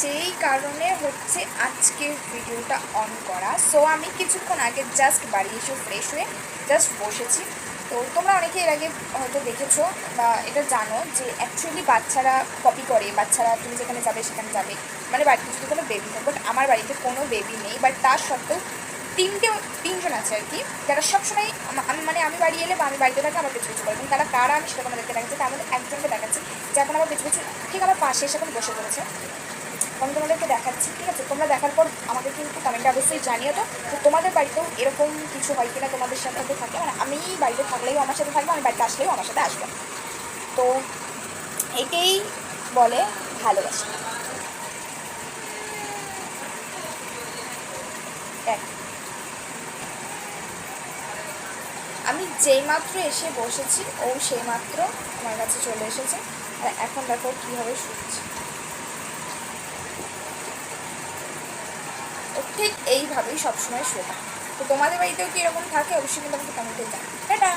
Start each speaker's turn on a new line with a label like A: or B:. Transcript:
A: যেই কারণে হচ্ছে আজকের ভিডিওটা অন করা। সো আমি কিছুক্ষণ আগে জাস্ট বাড়ি এসে ফ্রেশ হয়ে জাস্ট বসেছি। তো তোমরা অনেকে এর আগে হয়তো দেখেছো বা এটা জানো যে অ্যাকচুয়ালি বাচ্চারা কপি করে, বাচ্চারা তুমি যেখানে যাবে সেখানে যাবে, মানে বাড়িতে যদি কোনো বেবি থাকে। বাট আমার বাড়িতে কোনো বেবি নেই, বাট তার সত্ত্বেও তিনজন আছে আর কি, যারা সবসময় আমি বাড়ি এলে বা আমি বাড়িতে থাকি আমার পিছু পিছু করে। এবং তারা কারা আমি সেটা তোমাদেরকে দেখাচ্ছি। তার মধ্যে একজনকে দেখাচ্ছি যে এখন আমার পিছু পিছু ঠিক আমার পাশে এসে এখন বসে পড়েছে। আমি তোমাদেরকে দেখাচ্ছি, ঠিক আছে? তোমরা দেখার পর আমাকে কিন্তু কমেন্টে অবশ্যই জানিও তো তোমাদের বাড়িতেও এরকম কিছু হয় কিনা, তোমাদের সাথে তো থাকে। মানে আমি বাড়িতে থাকলেও আমার সাথে থাকবো, আমি বাড়িতে আসলেও আমার সাথে আসবো। তো এটাই বলে ভালোবাসা। দেখ, আমি যেই মাত্র এসে বসেছি ও সেই মাত্র আমার কাছে চলে এসেছে। আর এখন দেখো কীভাবে শুনছি। ও ঠিক এইভাবেই সবসময় শোনা। তো তোমাদের বাড়িতেও কি এরকম থাকে? অবশ্যই কিন্তু আমাকে কমেন্টে জানাও। টাটা।